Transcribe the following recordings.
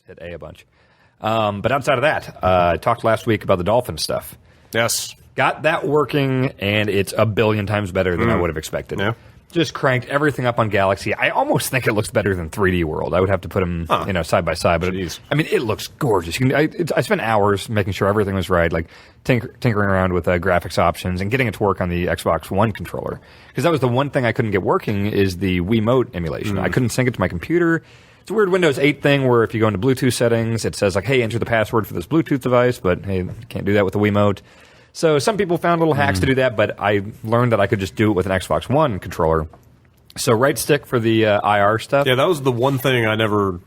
hit A bunch. But outside of that, I talked last week about the dolphin stuff. Yes. Got that working, and it's a billion times better than I would have expected. Yeah. Just cranked everything up on Galaxy. I almost think it looks better than 3D World. I would have to put them, side by side. But it looks gorgeous. I spent hours making sure everything was right, like tinkering around with graphics options and getting it to work on the Xbox One controller. Because that was the one thing I couldn't get working is the Wiimote emulation. I couldn't sync it to my computer. It's a weird Windows 8 thing where if you go into Bluetooth settings, it says like, hey, enter the password for this Bluetooth device, but hey, you can't do that with the Wiimote. So some people found little hacks to do that, but I learned that I could just do it with an Xbox One controller. So right stick for the IR stuff. Yeah, that was the one thing I never...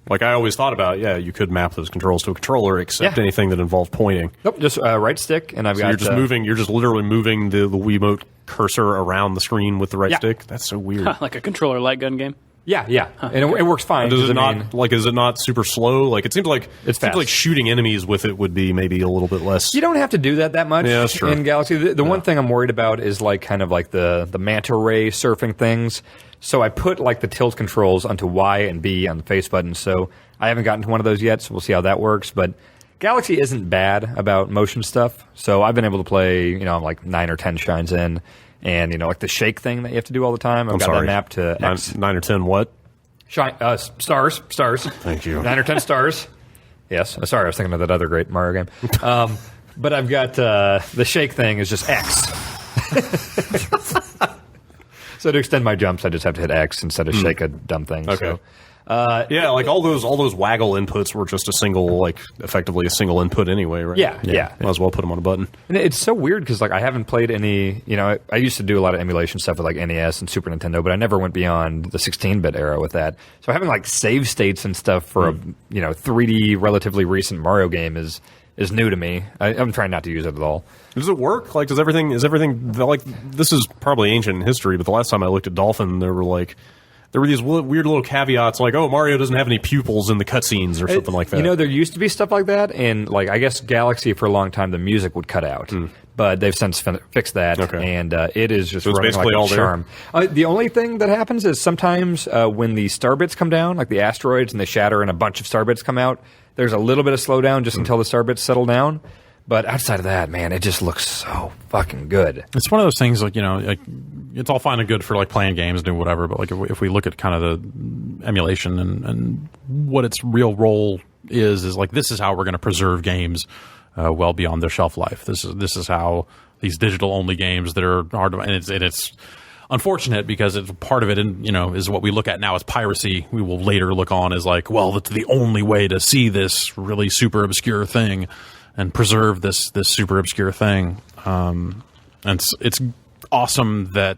Like, I always thought about, you could map those controls to a controller, except anything that involved pointing. Nope, just right stick, and I've got... You're just literally moving the Wiimote cursor around the screen with the right stick? That's so weird. Like a controller light gun game? Yeah. And it works fine. Does it not, is it not super slow? Like, it seems like shooting enemies with it would be maybe a little bit less. You don't have to do that much in Galaxy. The one thing I'm worried about is the manta ray surfing things. So I put the tilt controls onto Y and B on the face button. So I haven't gotten to one of those yet, so we'll see how that works. But Galaxy isn't bad about motion stuff. So I've been able to play, 9 or 10 shines in. And, the shake thing that you have to do all the time. I've got that mapped to X. 9 or 10 what? Stars. Thank you. 9 or 10 stars. Yes. Sorry, I was thinking of that other great Mario game. But I've got the shake thing is just X. So to extend my jumps, I just have to hit X instead of shake a dumb thing. Okay. So, all those waggle inputs were just effectively a single input anyway, right? Yeah. Might as well put them on a button. And it's so weird because I haven't played any. I used to do a lot of emulation stuff with NES and Super Nintendo, but I never went beyond the 16-bit era with that. So having save states and stuff for a 3D relatively recent Mario game is new to me. I'm trying not to use it at all. Does it work? Is everything this is probably ancient history, but the last time I looked at Dolphin, there were these weird little caveats Mario doesn't have any pupils in the cutscenes or something like that. There used to be stuff like that, and I guess Galaxy for a long time the music would cut out. But they've since fixed that, and it is just running basically all charm. The only thing that happens is sometimes when the star bits come down, like the asteroids, and they shatter and a bunch of star bits come out, there's a little bit of slowdown just until the star bits settle down. But outside of that, man, it just looks so fucking good. It's one of those things, it's all fine and good for playing games and doing whatever, but if we look at kind of the emulation and what its real role is this is how we're going to preserve games well beyond their shelf life. This is how these digital only games that are hard to, and it's unfortunate because it's part of it, and is what we look at now as piracy. We will later look on as that's the only way to see this really super obscure thing and preserve this super obscure thing. And it's awesome that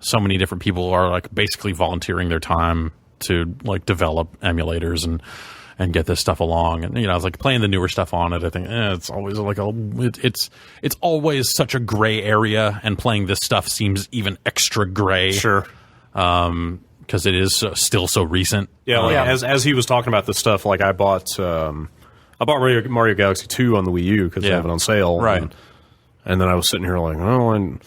so many different people are basically volunteering their time to develop emulators and get this stuff along. And I was playing the newer stuff on it. I think it's always it's always such a gray area, and playing this stuff seems even extra gray. Sure. Because it is still so recent. Yeah. As he was talking about this stuff, I bought Mario Galaxy 2 on the Wii U because they have it on sale. Right. And then I was sitting here I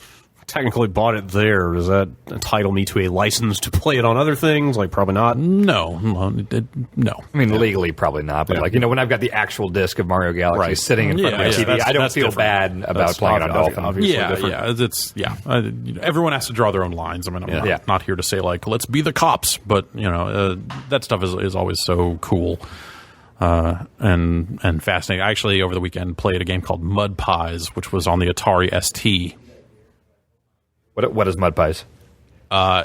technically bought it there. Does that entitle me to a license to play it on other things? Probably not. No. I mean, legally, probably not. But when I've got the actual disc of Mario Galaxy sitting in front of my TV, I don't feel bad about playing it on Dolphin. Everyone has to draw their own lines. I mean, I'm not here to say let's be the cops, but that stuff is always so cool. And fascinating. I actually, over the weekend, played a game called Mud Pies, which was on the Atari ST. What is Mud Pies?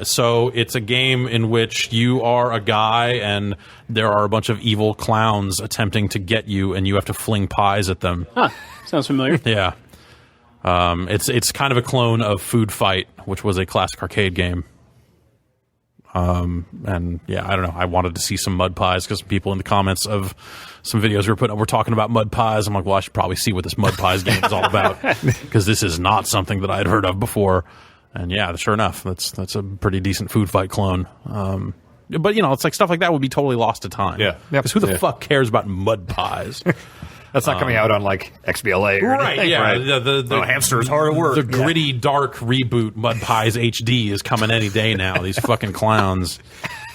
So it's a game in which you are a guy and there are a bunch of evil clowns attempting to get you, and you have to fling pies at them. Huh. Sounds familiar. Yeah. It's kind of a clone of Food Fight, which was a classic arcade game. And yeah, I don't know. I wanted to see some mud pies because people in the comments of some videos we were putting up were talking about mud pies. I'm like, well, I should probably see what this mud pies game is all about because this is not something that I'd heard of before. And yeah, sure enough, that's a pretty decent Food Fight clone. But it's stuff like that would be totally lost to time. Yeah, because who the fuck cares about mud pies? That's not coming out on XBLA or right? anything. Yeah, right. The hamster's hard at work. The gritty, dark reboot Mud Pies HD is coming any day now. These fucking clowns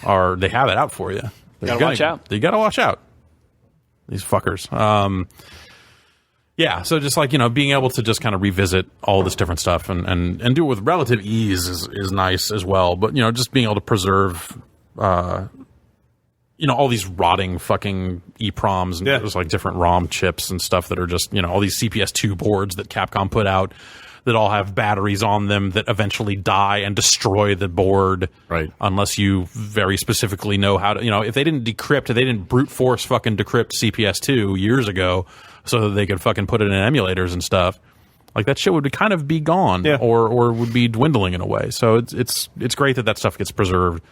they have it out for you. You gotta watch out. You gotta watch out. These fuckers. Yeah, so just like, being able to just kind of revisit all this different stuff and do it with relative ease is nice as well. But, just being able to preserve, all these rotting fucking EPROMs and there's like different ROM chips and stuff that are just, all these CPS2 boards that Capcom put out that all have batteries on them that eventually die and destroy the board. Right. Unless you very specifically know how to, if they didn't decrypt, they didn't brute force fucking decrypt CPS2 years ago so that they could fucking put it in emulators and stuff. Like, that shit would kind of be gone or would be dwindling in a way. So it's great that stuff gets preserved.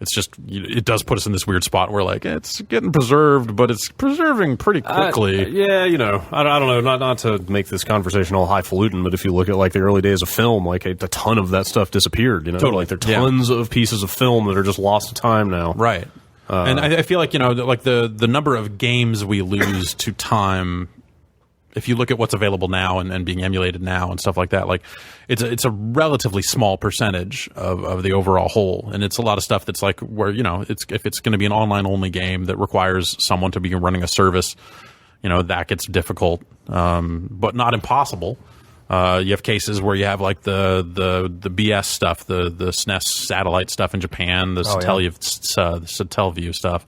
It's just, it does put us in this weird spot where, like, it's getting preserved, but it's preserving pretty quickly. I don't know, not to make this conversation all highfalutin, but if you look at, like, the early days of film, like, a ton of that stuff disappeared, Totally. Like, there are tons of pieces of film that are just lost to time now. Right. And I feel like, the number of games we lose to time, if you look at what's available now and being emulated now and stuff like that, like it's a relatively small percentage of the overall whole, and it's a lot of stuff that's like where if it's going to be an online only game that requires someone to be running a service, that gets difficult, but not impossible. You have cases where you have like the BS stuff, the SNES satellite stuff in Japan, the Satellaview stuff,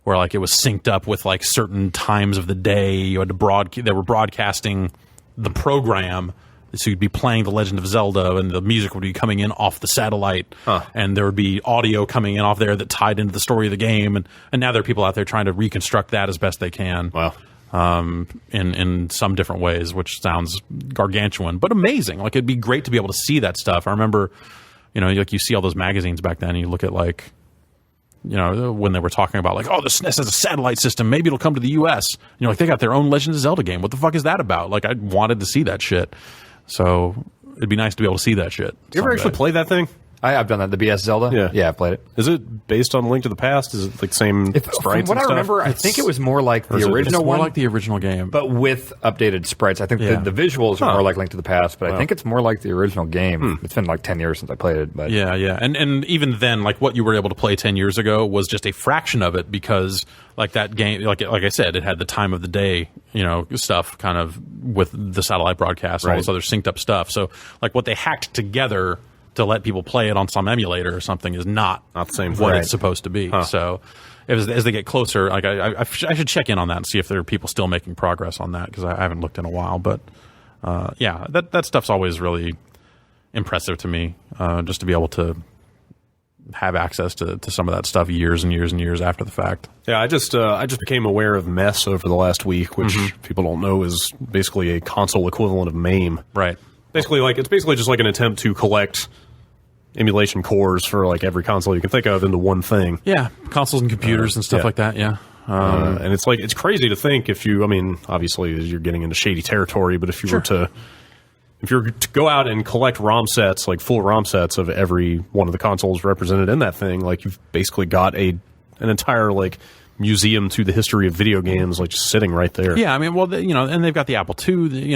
where like it was synced up with like certain times of the day. You had to they were broadcasting the program, so you'd be playing The Legend of Zelda, and the music would be coming in off the satellite, and there would be audio coming in off there that tied into the story of the game. And now there are people out there trying to reconstruct that as best they can. Wow. In some different ways, which sounds gargantuan, but amazing. Like, it'd be great to be able to see that stuff. I remember, like you see all those magazines back then, and you look at like, when they were talking about like, oh, the SNES has a satellite system, maybe it'll come to the US. Like, they got their own Legend of Zelda game. What the fuck is that about? Like, I wanted to see that shit. So it'd be nice to be able to see that shit. You ever actually play that thing? I've done that. The BS Zelda? Yeah, I've played it. Is it based on Link to the Past? Is it like same sprites from what and stuff? I remember, I think it was more like the original one. More like the original game. But with updated sprites. I think the visuals are more like Link to the Past, but I think it's more like the original game. It's been like 10 years since I played it. But Yeah. And even then, like, what you were able to play 10 years ago was just a fraction of it, because like that game, like I said, it had the time of the day, stuff kind of with the satellite broadcast and all this other synced up stuff. So like what they hacked together to let people play it on some emulator or something is not the same what it's supposed to be. So as they get closer, like I should check in on that and see if there are people still making progress on that, because I haven't looked in a while. But that stuff's always really impressive to me, just to be able to have access to some of that stuff years and years and years after the fact. Yeah, I just became aware of MESS over the last week, which people don't know is basically a console equivalent of MAME. Right. Basically, like, it's basically just like an attempt to collect emulation cores for like every console you can think of into one thing. Yeah, consoles and computers and stuff like that. Yeah. And it's like, it's crazy to think obviously you're getting into shady territory, but if you were to go out and collect ROM sets, like full ROM sets of every one of the consoles represented in that thing, like, you've basically got an entire like museum to the history of video games, like, just sitting right there. Yeah, I mean, well, and they've got the Apple II.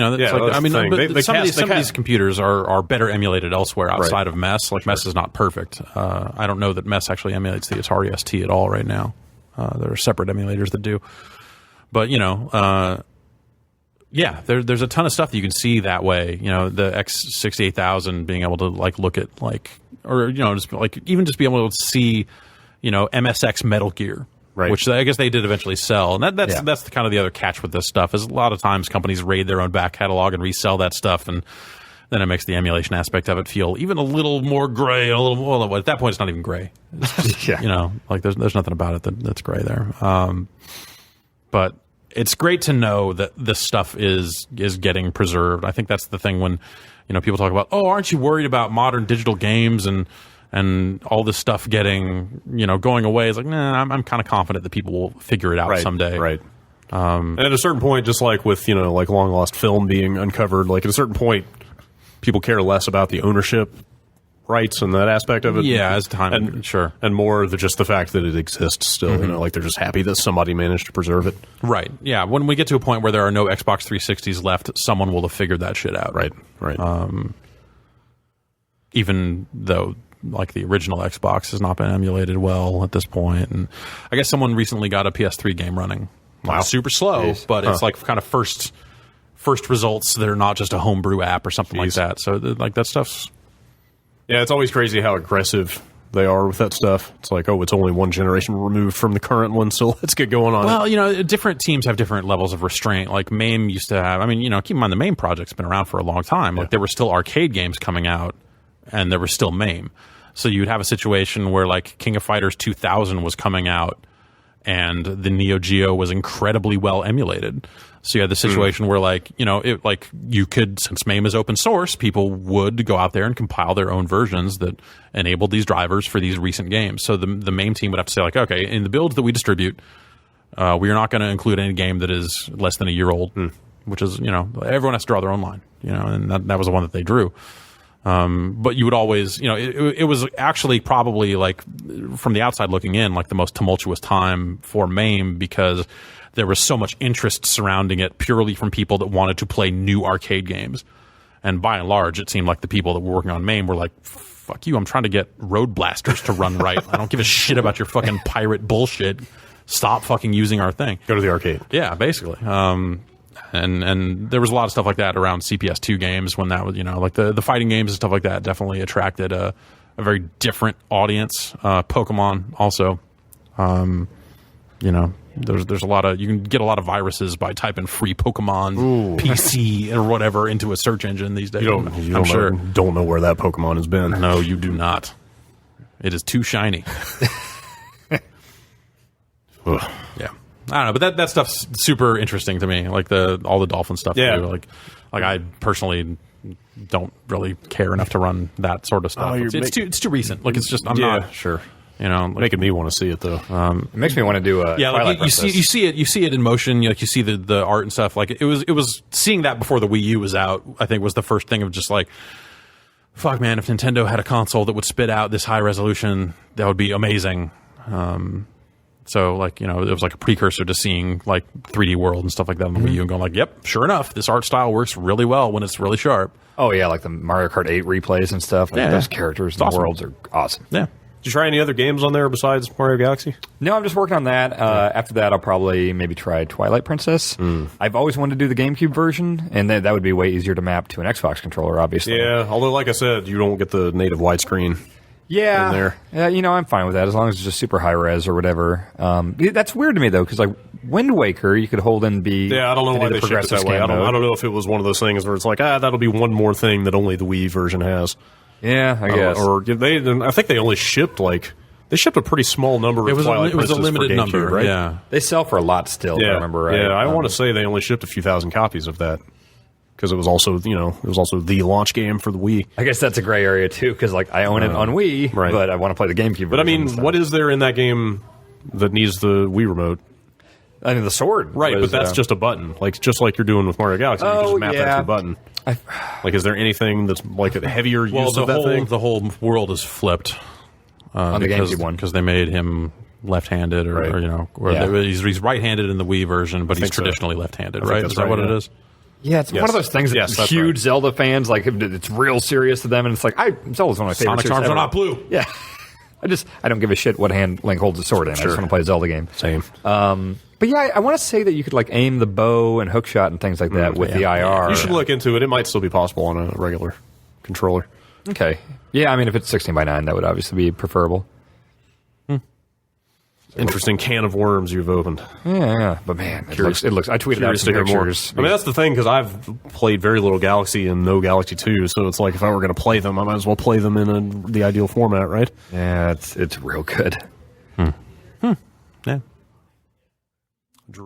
Some of these computers are better emulated elsewhere outside of MESS. Like, MESS is not perfect. I don't know that MESS actually emulates the Atari ST at all right now. There are separate emulators that do. But there's a ton of stuff that you can see that way. The X68000 being able to like look at like, or just like even just being able to see, MSX Metal Gear. Right. Which I guess they did eventually sell. And that's the kind of the other catch with this stuff, is a lot of times companies raid their own back catalog and resell that stuff, and then it makes the emulation aspect of it feel even a little more gray, a little more, well, at that point it's not even gray. It's just, like there's nothing about it that's gray there. But it's great to know that this stuff is getting preserved. I think that's the thing when, people talk about, oh, aren't you worried about modern digital games and all this stuff getting, going away? It's like, nah, I'm kind of confident that people will figure it out someday. Right. And at a certain point, just like with, like long lost film being uncovered, like at a certain point, people care less about the ownership rights and that aspect of it. Yeah, as time, sure. And more just the fact that it exists still, like they're just happy that somebody managed to preserve it. Right. Yeah. When we get to a point where there are no Xbox 360s left, someone will have figured that shit out. Right. Even though, like, the original Xbox has not been emulated well at this point. And I guess someone recently got a PS3 game running. Not super slow, Jeez. but it's like kind of first results that are not just a homebrew app or something like that. So like that stuff's it's always crazy how aggressive they are with that stuff. It's like, oh, it's only one generation removed from the current one, so let's get going on. Well, different teams have different levels of restraint. Like MAME used to have. I mean, keep in mind the MAME project's been around for a long time. Like there were still arcade games coming out, and there was still MAME. So you'd have a situation where like King of Fighters 2000 was coming out, and the Neo Geo was incredibly well emulated. So you had the situation where you could, since MAME is open source, people would go out there and compile their own versions that enabled these drivers for these recent games. So the MAME team would have to say like, okay, in the builds that we distribute, we are not going to include any game that is less than a year old, which is, everyone has to draw their own line, and that was the one that they drew. But you would always, it was actually probably like from the outside looking in, like the most tumultuous time for MAME because there was so much interest surrounding it purely from people that wanted to play new arcade games. And by and large, it seemed like the people that were working on MAME were like, fuck you, I'm trying to get Road Blasters to run right. I don't give a shit about your fucking pirate bullshit. Stop fucking using our thing. Go to the arcade. Yeah, basically. And there was a lot of stuff like that around CPS2 games when that was, like the fighting games and stuff like that definitely attracted a very different audience. Pokemon also, there's a lot of, you can get a lot of viruses by typing free Pokemon PC or whatever into a search engine these days. I'm sure. Don't know where that Pokemon has been. No, you do not. It is too shiny. Yeah. I don't know, but that stuff's super interesting to me. Like all the dolphin stuff. Yeah. Too. Like I personally don't really care enough to run that sort of stuff. It's too recent. Like it's just I'm not sure. Making me want to see it though. It makes me want to do a Twilight Princess. you see it in motion. Like you see the art and stuff. Like it was seeing that before the Wii U was out. I think was the first thing of just like, fuck man, if Nintendo had a console that would spit out this high resolution, that would be amazing. So like it was like a precursor to seeing like 3D World and stuff like that on the Wii U and going like, yep, sure enough, this art style works really well when it's really sharp. Oh yeah, like the Mario Kart 8 replays and stuff. Like those characters and worlds are awesome. Yeah. Did you try any other games on there besides Mario Galaxy? No, I'm just working on that. After that, I'll probably maybe try Twilight Princess. I've always wanted to do the GameCube version, and that would be way easier to map to an Xbox controller, obviously. Yeah, although like I said, you don't get the native widescreen. Yeah, in there. Yeah, I'm fine with that as long as it's just super high res or whatever. That's weird to me though, because like Wind Waker, you could hold and be. Yeah, I don't know why they shipped it that way. I don't know if it was one of those things where it's like, that'll be one more thing that only the Wii version has. Yeah, I guess. Or I think they only shipped they shipped a pretty small number. It was a limited number, right? Yeah, they sell for a lot still. Yeah, if I remember right. Yeah, I want to say they only shipped a few thousand copies of that. Because it was also, the launch game for the Wii. I guess that's a gray area too. Because like I own it on Wii, right. But I want to play the GameCube. But I mean, what is there in that game that needs the Wii remote? I mean, the sword, right? But that's just a button, just like you're doing with Mario Galaxy. You can just map that to a button. Is there anything that's like a heavier use of that thing? The whole world is flipped on the GameCube one because they made him left-handed, he's right-handed in the Wii version, but he's traditionally left-handed, right? Is that what it is? Yeah, it's one of those things that huge Zelda fans, like, it's real serious to them, and it's like, Zelda's one of my favorites. Sonic's arms are not blue. Yeah. I don't give a shit what hand Link holds the sword in. I just want to play a Zelda game. Same. But yeah, I want to say that you could, like, aim the bow and hookshot and things like that with the IR. You should look into it. It might still be possible on a regular controller. Okay. Yeah, I mean, if it's 16:9, that would obviously be preferable. Interesting can of worms you've opened. Yeah, but man, it looks. I tweeted out some pictures. I mean, that's the thing, because I've played very little Galaxy and no Galaxy 2, so it's like if I were going to play them, I might as well play them in the ideal format, right? Yeah, it's real good. Yeah.